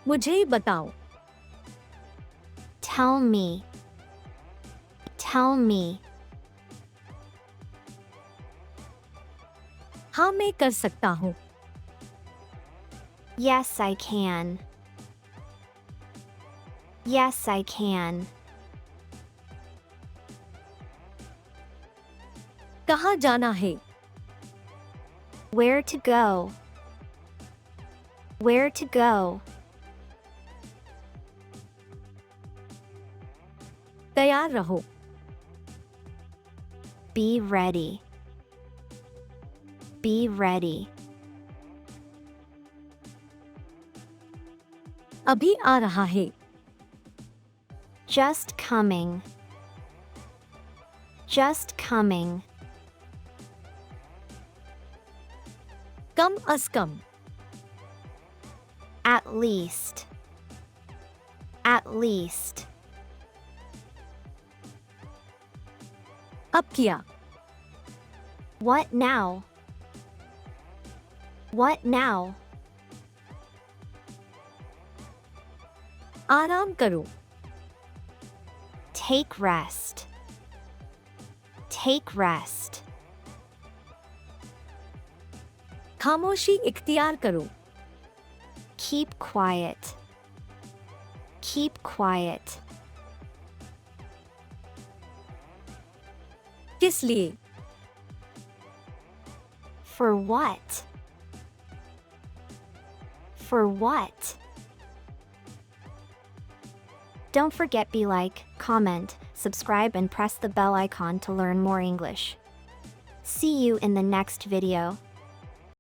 मुझे बताओ. Tell me. Tell me. हाँ मैं कर सकता हूँ. Yes, I can. Yes, I can. कहाँ जाना है? Where to go? Where to go? तैयार रहो. Be ready. Be ready. अभी आ रहा है. Just coming. Just coming. Come a come. At least. At least. अब किया. What now? What now? आराम करो. Take rest. Take rest. खामोशी इख्तियार करो. Keep quiet. Keep quiet. किस लिए? For what? For what? Don't forget be like, comment, subscribe and press the bell icon to learn more English. See you in the next video.